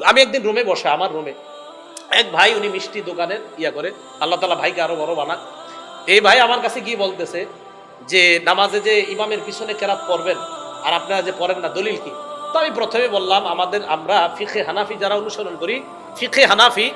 আমি একদিন রুমে বসে, আমার রুমে এক ভাই, উনি মিষ্টি দোকানের করে, আল্লাহ তাআলা ভাইকে আরো বড় বানাক। এই ভাই আমার কাছে গিয়ে বলতেছে যে নামাজে যে ইমামের পিছনে কেরাত পড়বেন আর আপনারা যে পড়েন না, দলিল কি? তো আমি প্রথমে বললাম আমরা ফিকহে হানাফি যারা অনুসরণ করি, ফিকহে হানাফি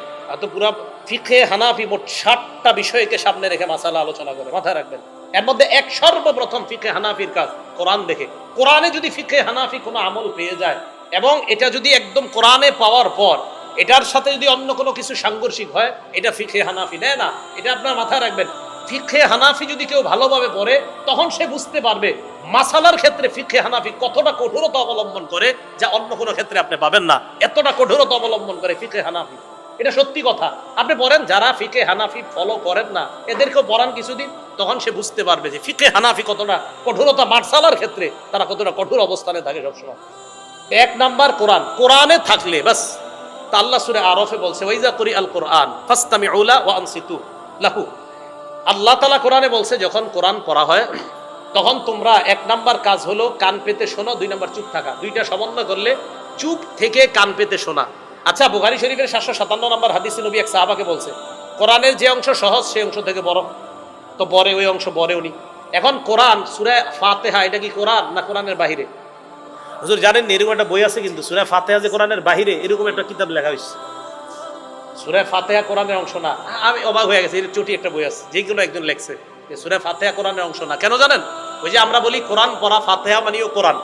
তো পুরা ফিকহে হানাফি মোট 60টা বিষয়কে সামনে রেখে মাসালা আলোচনা করে, মাথায় রাখবেন। এর মধ্যে সর্বপ্রথম ফিকহে হানাফির কাজ কোরআন দেখে। কোরআনে যদি ফিকহে হানাফি কোনো আমল পেয়ে যায় এবং এটা যদি একদম কোরআনে পাওয়ার পর এটার সাথে যদি অন্য কোনো কিছু সাংঘর্ষিক হয়, এটা ফিকহে হানাফি নেয় না। এটা আপনার মাথায় রাখবেন। ফিকহে হানাফি যদি কেউ ভালোভাবে পড়ে তখন সে বুঝতে পারবে মাসালার ক্ষেত্রে ফিকহে হানাফি কতটা কঠোরতা অবলম্বন করে, যা অন্য কোনো ক্ষেত্রে আপনি পাবেন না। এতটা কঠোরতা অবলম্বন করে ফিকহে হানাফি, এটা সত্যি কথা। আপনি পড়েন, যারা ফিকহে হানাফি ফলো করেন না এদেরকেও পড়ান কিছুদিন, তখন সে বুঝতে পারবে যে ফিকহে হানাফি কতটা কঠোরতা, মাসালার ক্ষেত্রে তারা কতটা কঠোর অবস্থানে থাকে সবসময়। এক নাম্বার কোরআন, কোরআনে থাকলে বাস। তা আল্লাহ সূরা আরাফে বলছে ওয়াইজা কুরি আল কোরআন ফাসতামিউ লা ওয়া আনসিতু লাহু। আল্লাহ তাআলা কোরআনে বলছে যখন কোরআন পড়া হয় তখন তোমরা এক নাম্বার কাজ হলো কান পেতে শোনো, 2 নাম্বার চুপ থাকা। দুইটা সমন্বয় করলে চুপ থেকে কান পেতে শোনা। আচ্ছা, বুখারী শরীফের 757 নম্বর হাদিসে নবী এক সাহাবাকে বলছে কোরআনের যে অংশ সহজ সেই অংশ থেকে বড়, তো বড়ে ওই অংশ বড়ে উনি। এখন কোরআন সূরা ফাতিহা এটা কি কোরআন না কোরআনের বাহিরে? হুজুর জানেন এরকম একটা বই আছে কিন্তু সূরা ফাতিহা যে কোরআনের বাহিরে, এরকম একটা কিতাব লেখা হয়েছে। সূরা ফাতিহা কোরআনের অংশ না। আমি অবাক হয়ে গেছি, এর চুটি একটা বই আছে যে কোনো একজন লেখছে যে সূরা ফাতিহা কোরআনের অংশ না। কেন জানেন? ওই যে আমরা বলি কোরআন পড়া, ফাতিহা মানেও কোরআন,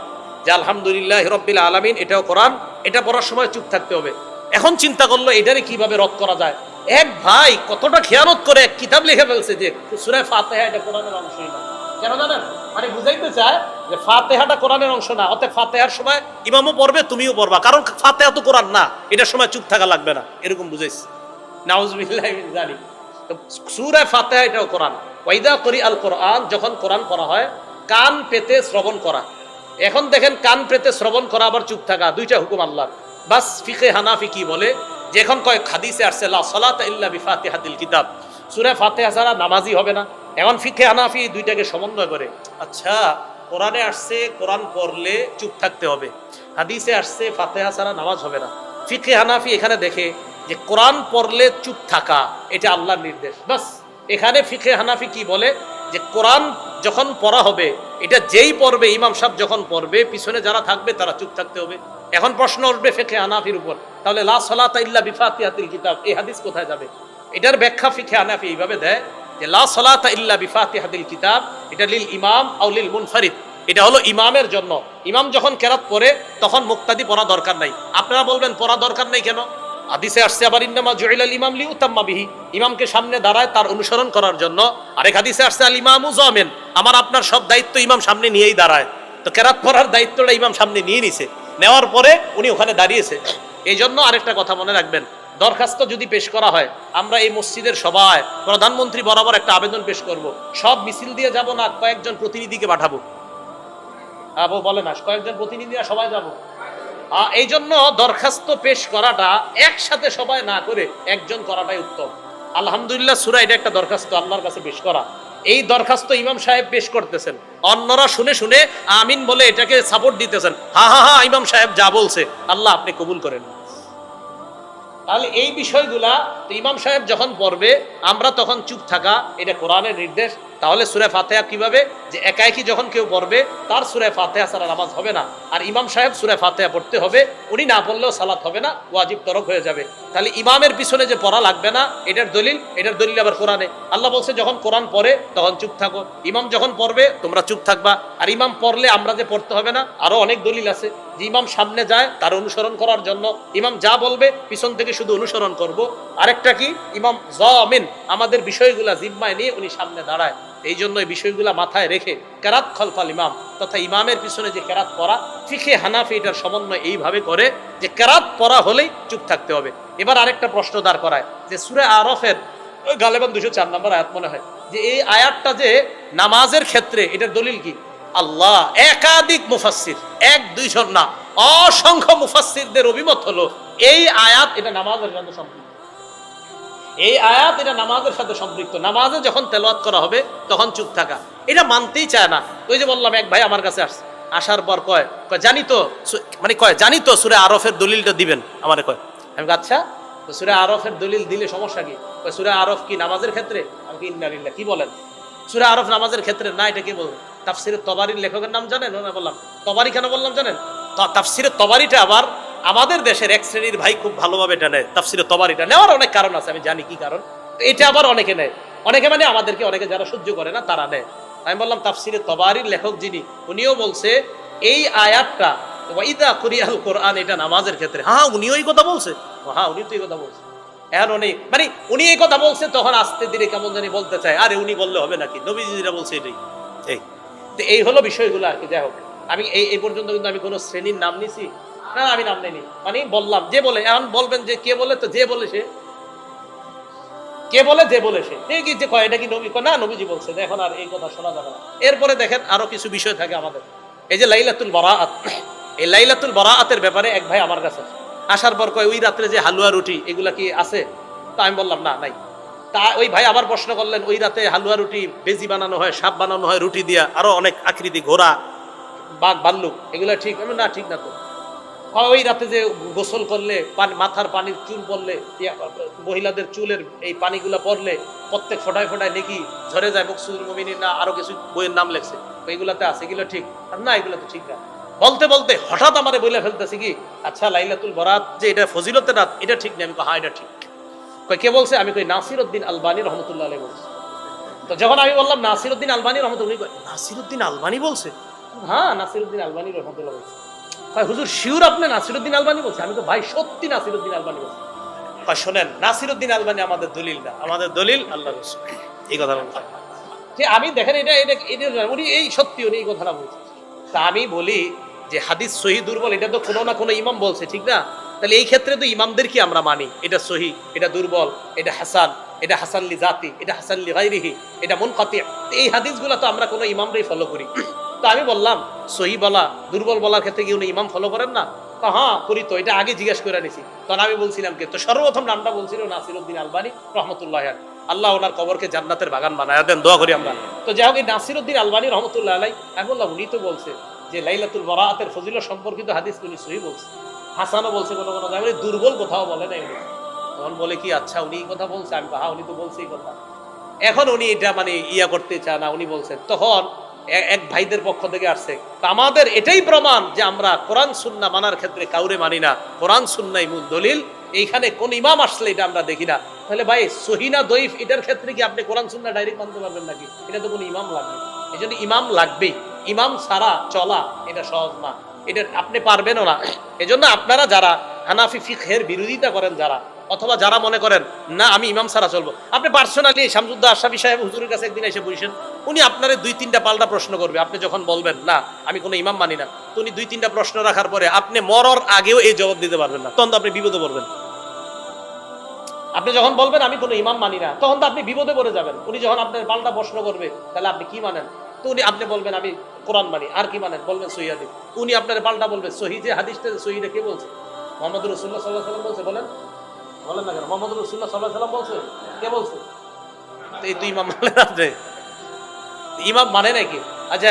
যে আলহামদুলিল্লাহি রাব্বিল আলামিন এটাও কোরআন, এটা পড়ার সময় চুপ থাকতে হবে। এখন চিন্তা করলো এটারে কিভাবে রদ করা যায়। এক ভাই কতটা খেয়ানত করে এক কিতাব লিখে ফেলছে যে সূরা ফাতিহা এটা কোরআনের অংশই না। কেন জানেন? মানে বুঝাইতে চায় যে ফাতিহাটা কোরআনের অংশ না, অতএব ফাতিহার সময় ইমামও পড়বে তুমিও পড়বা, কারণ ফাতিহা তো কোরআন না, এটার সময় চুপ থাকা লাগবে না, এরকম বুঝাইছে। নাউজুবিল্লাহি মিন যালিক। তো সূরা ফাতিহা এটাও কোরআন। ওয়াইদা করি আল কোরআন, যখন কোরআন পড়া হয় কান পেতে শ্রবণ করা। এখন দেখেন কান পেতে শ্রবণ করা আবার চুপ থাকা, দুইটা হুকুম আল্লাহর। বাস ফিকহে হানাফি কি বলে যে এখন কয়েক হাদিসে আসছে লা সালাতা ইল্লা বিফাতিহাতিল কিতাব, সূরা ফাতিহা ছাড়া নামাজই হবে না। এখন ফিকহে হানাফি দুইটাকে সমন্বয় করে। আচ্ছা, কোরআনে আসছে কোরআন পড়লে চুপ থাকতে হবে, হাদিসে আসছে ফাতিহা ছাড়া নামাজ হবে না। ফিকহে হানাফি এখানে দেখে যে কোরআন পড়লে চুপ থাকা এটা আল্লাহর নির্দেশ। বাস এখানে ফিকহে হানাফি কি বলে যে কোরআন যখন পড়া হবে এটা যেই পড়বে, ইমাম সাহেব যখন পড়বে পিছনে যারা থাকবে তারা চুপ থাকতে হবে। এখন প্রশ্ন উঠবে ফিকহে হানাফির উপর, তাহলে লা সালাতা ইল্লা বিফাতিহাতিল কিতাব এই হাদিস কোথায় যাবে? এটার ব্যাখ্যা ফিকহে হানাফি এইভাবে দেয় যে লা সালাতা ইল্লা বিফাতিহাতিল কিতাব এটা লিল ইমাম আও লিল মুনফারিদ, এটা হলো ইমামের জন্য। ইমাম যখন কেরাত পড়ে তখন মুক্তাদি পড়া দরকার নাই। আপনারা বলবেন পড়া দরকার নাই কেন? হাদিসে আসছে আবার ইন্নামা জুইলাল ইমাম লিউতাম্মা বিহি, ইমামকে সামনে দাঁড়ায় তার অনুসরণ করার জন্য। আরেক হাদিসে আসছে আল ইমামু জামিন, আমার আপনার সব দায়িত্ব ইমাম সামনে নিয়েই দাঁড়ায়। তো কেরাত পড়ার দায়িত্বটা ইমাম সামনে নিয়ে নিছে, নেওয়ার পরে উনি ওখানে দাঁড়িয়েছে। এই জন্য আরেকটা কথা মনে রাখবেন, দরখাস্ত যদি পেশ করা হয়, আমরা এই মসজিদের সবাই প্রধানমন্ত্রী বরাবর একটা আবেদন পেশ করব, সব মিছিল দিয়ে যাব না, কয়েকজন প্রতিনিধিকে পাঠাবো। বলে না কয়েকজন প্রতিনিধিরা সবাই যাব। এই জন্য দরখাস্ত পেশ করাটা একসাথে সবাই না করে একজন করাটাই উত্তম। আলহামদুলিল্লাহ সূরা এটা একটা দরখাস্ত আল্লাহর কাছে পেশ করা। এই দরখাস্ত ইমাম সাহেব পেশ করতেছেন, অন্যরা শুনে শুনে আমিন বলে এটাকে সাপোর্ট দিতেছেন। হা হা হা, ইমাম সাহেব যা বলছে আল্লাহ আপনি কবুল করেন। তাহলে এই বিষয়গুলা তো ইমাম সাহেব যখন পড়বে আমরা তখন চুপ থাকা, এটা কোরআনের নির্দেশ। তাহলে সূরা ফাতিহা কিভাবে যে একাকি যখন কেউ পড়বে তার সূরা ফাতিহা ছাড়া নামাজ হবে না, আর ইমাম সাহেব সূরা ফাতিহা পড়তে হবে, উনি না পড়লেও সালাত হবে না, ওয়াজিব তরক হয়ে যাবে। তাহলে ইমামের পিছনে যে পড়া লাগবে না এটার দলিল আবার কোরআনে। আল্লাহ বলছে যখন কোরআন পড়ে তখন চুপ থাকো, ইমাম যখন পড়বে তোমরা চুপ থাকবা। আর ইমাম পড়লে আমরা যে পড়তে হবে না, আরো অনেক দলিল আছে যে ইমাম সামনে যায় তার অনুসরণ করার জন্য, ইমাম যা বলবে পিছন থেকে শুধু অনুসরণ করব। আরেকটা কি, ইমাম জামিন, আমাদের বিষয়গুলা জিম্মায় নিয়ে উনি সামনে দাঁড়ায়। এই জন্য এই বিষয়গুলা মাথায় রেখে কেরাত খলফাল ইমাম তথা ইমামের পিছনে যে কেরাত পড়া, ফিকহে হানাফি এটার সমন্বয় এইভাবে করে যে কেরাত পড়া হলেই চুপ থাকতে হবে। এবার আরেকটা প্রশ্ন দাঁড় করায় যে সূরা আরাফের গালেবান 204 নম্বর আয়াত মনে হয়, যে এই আয়াতটা যে নামাজের ক্ষেত্রে এটার দলিল কি? আল্লাহ একাধিক মুফাসসির, 1-2 না, অসংখ্য মুফাসসিরদের অভিমত হলো এই আয়াত এটা নামাজের সাথে সম্পৃক্ত। এই আয়াত এটা নামাজের সাথে সম্পৃক্ত। নামাজে যখন তেলাওয়াত করা হবে তখন চুপ থাকা, এটা মানতেই চায় না। ওই যে বললাম এক ভাই আমার কাছে আসার পর কয় জানি তো সূরা আরাফের দলিলটা দিবেন আমারে, কয় আমি আচ্ছা, তো সূরা আরফের দলিল দিলে সমস্যা কি? সূরা আরফ কি নামাজের ক্ষেত্রে? আমি কি ইন্না লিল্লাহ, কি বলেন? সূরা আরফ নামাজের ক্ষেত্রে না, এটা কি বলবেন? তাফসিরে তবারির লেখকের নাম জানেন? না বললাম তবারি কেন বললাম জানেন? তাফসিরে তবারিটা আবার আমাদের দেশের এক শ্রেণীর ভাই খুব ভালোভাবে এটা নেয়। তাফসিরে তবারিটা নেওয়ার অনেক কারণ আছে, আমি জানি কি কারণ। এটা আবার অনেকে নেয়, অনেকে মানে আমাদেরকে, অনেকে যারা সহ্য করে না তারা নেয়। আমি বললাম তাফসিরে তবারির লেখক যিনি, উনিও বলছে এই আয়াতটা ওয়াইদা কুরিয়াল কোরআন এটা নামাজের ক্ষেত্রে। হ্যাঁ, উনিও এই কথা বলছে। হ্যাঁ, উনি তো এই কথা বলছে। এখন উনি মানে উনি এই কথা বলছে, তখন আস্তে ধীরে কেমন জানি বলতে চায়, আরে উনি বললে হবে নাকি, নবীজি যেটা বলছে এটাই। এই হলো বিষয়গুলো আর কি। যাই হোক, আমি এই পর্যন্ত কিন্তু আমি কোনো শ্রেণীর নাম নিছি না, আমি নাম নেইনি, মানে বললাম যে বলে। এখন বলবেন যে কে বলে, তো যে বলে সে, কে বলে যে বলে সে, কি যে কয় এটা কি নবী, না নবীজি বলছে, এখন আর এই কথা শোনা যাবে না। এরপরে দেখেন আরো কিছু বিষয় থাকে আমাদের। এই যে লাইলাতুল বারাআত, এই লাইলাতুল বারাআতের ব্যাপারে এক ভাই আমার কাছে আসার পর কয় ওই রাত্রে যে হালুয়া রুটি এগুলা কি আছে? তো আমি বললাম না, নাই। তা ওই ভাই আবার প্রশ্ন করলেন, ওই রাতে হালুয়া রুটি বেজি বানানো হয়, সাপ বানানো হয় রুটি দিয়া, আরো অনেক আকৃতি, ঘোড়া, বাঘ, ভাল্লুক, এগুলা ঠিক? আমি না, ঠিক না তো। ওই রাতে যে গোসল করলে মাথার পানির চুল পড়লে, মহিলাদের চুলের এই পানিগুলা পড়লে প্রত্যেক ফোটায় ফোটায় নাকি ঝরে যায়, মকসুদুল মুমিনিন না আরো কিছু বইয়ের নাম লেখছে, এইগুলাতে আছে, এগুলো ঠিক? না, এগুলো তো ঠিক না। বলতে বলতে হঠাৎ আমারে বলে ফেলতেছি কি, আচ্ছা লাইলাতুল বারাত যে এটা ফজিলতের রাত, এটা ঠিক না? আমি হ্যাঁ এটা ঠিক। কে বলছে? আমি কই নাসিরউদ্দিন আলবানী রহমতুল্লাহ আলাইহি বলছে। তো যখন আমি বললাম নাসিরউদ্দিন আলবানী রহমতুল্লাহ, নাসিরউদ্দিন আলবানী বলছে? হ্যাঁ, নাসিরউদ্দিন আলবানী রহমতুল্লাহ বলছে। হুজুর শিওর আপনি নাসিরউদ্দিন আলবানী বলছে? আমি তো ভাই সত্যি নাসিরউদ্দিন আলবানী বলছে। শোনেন, নাসিরউদ্দিন আলবানী আমাদের দলিল না, আমাদের দলিল আল্লাহর রাসূল। এই কথা বলতে যে আমি দেখেন এটা এটা এটা উনি এই সত্যি উনি এই কথাটা বলছে। তা আমি বলি যে হাদিস সহি দুর্বল, এটা তো কোনো না কোনো ইমাম বলছে, ঠিক না? তাহলে এই ক্ষেত্রে তো ইমামদের কি আমরা মানি, এটা সহি, এটা দুর্বল, এটা হাসান, এটা হাসান লি জাতি, এটা হাসান লি গায়রিহি, এটা মুনকাতি। এই হাদিসগুলো তো আমরা কোনো ইমামরাই ফলো করি। তো আমি বললাম সহি বলা দুর্বল বলার ক্ষেত্রে কি উনি ইমাম ফলো করেন না? তো হ্যাঁ করি, তো এটা আগে জিজ্ঞেস করে নিছি। তখন আমি বলছিলাম কি, তো সর্বপ্রথম নামটা বলছিল নাসিরউদ্দিন আলবানী রহমতুল্লাহ আলাইহি, আল্লাহ ওনার কবরকে জান্নাতের বাগান বানায়া দেন, দোয়া করি আমরা। তো যাই হোক, এই নাসিরউদ্দিন আলবানী রহমতুল্লাহ আলাইহি, আমি বললাম উনি তো বলছে যে লাইলাতুল বারাআতের ফজিলত সম্পর্কিত হাদিস উনি সহি বলছে, হাসানও বলছে, কোনো কোনো জায়গায় দুর্বল কোথাও বলে নাই উনি। তখন বলে কি আচ্ছা উনি এই কথা বলছে? আমি হ্যাঁ, উনি তো বলছে এই কথা। এখন উনি এটা মানে ইয়া করতে চায় না, উনি বলছেন। তখন এক ভাইদের পক্ষ থেকে আসছে, আমাদের এটাই প্রমাণ যে আমরা কোরআন সুন্নাহ মানার ক্ষেত্রে কাউরে মানি না, কোরআন সুন্নাহই মূল দলিল, এইখানে কোন ইমাম আসলে এটা আমরা দেখি না। তাহলে ভাই সহিহ না দঈফ এটার ক্ষেত্রে কি আপনি কোরআন সুন্নাহ ডাইরেক্ট মানতে পারবেন নাকি? এটা তো কোনো ইমাম লাগবে, এই জন্য ইমাম লাগবেই। ইমাম ছাড়া চলা এটা সহজ না, এটা আপনি পারবেনও না। এজন্য আপনারা যারা হানাফি ফিকহের বিরোধিতা করেন, যারা অথবা যারা মনে করেন না আমি ইমাম ছাড়া চলবো, আপনি পার্সোনালি শামসুদ্দোহা আশরাফী সাহেব হুজুরের কাছে একদিন এসে বসেন, উনি আপনারে 2-3টা পাল্টা প্রশ্ন করবে। আপনি যখন বলবেন না আমি কোনো ইমাম মানি না, তো উনি 2-3টা প্রশ্ন রাখার পরে আপনি মরার আগেও এই জবাব দিতে পারবেন না, তখন তো আপনি বিপদে পড়বেন। আপনি যখন বলবেন আমি কোনো ইমাম মানি না, তখন তো আপনি বিপদে পড়ে যাবেন। উনি যখন আপনার পাল্টা প্রশ্ন করবে, তাহলে আপনি কি মানেন? তো উনি আপনি বলবেন আমি কোরআন মানি, আর কি মানেন? বলবেন সহিহ হাদিস। উনি আপনার পাল্টা বলবে সহিহ যে হাদিসটা, সহিহটা কে বলছে? মুহাম্মদ রাসূলুল্লাহ সাল্লাল্লাহু আলাইহি ওয়াসাল্লাম বলছে। বলেন বলেন না কেন? মুহাম্মদ রাসূলুল্লাহ সাল্লাল্লাহু আলাইহি ওয়াসাল্লাম বলছে? কে বলছে? তো এই তো ইমাম মানে আপনি ইমাম মানে নাকি? আচ্ছা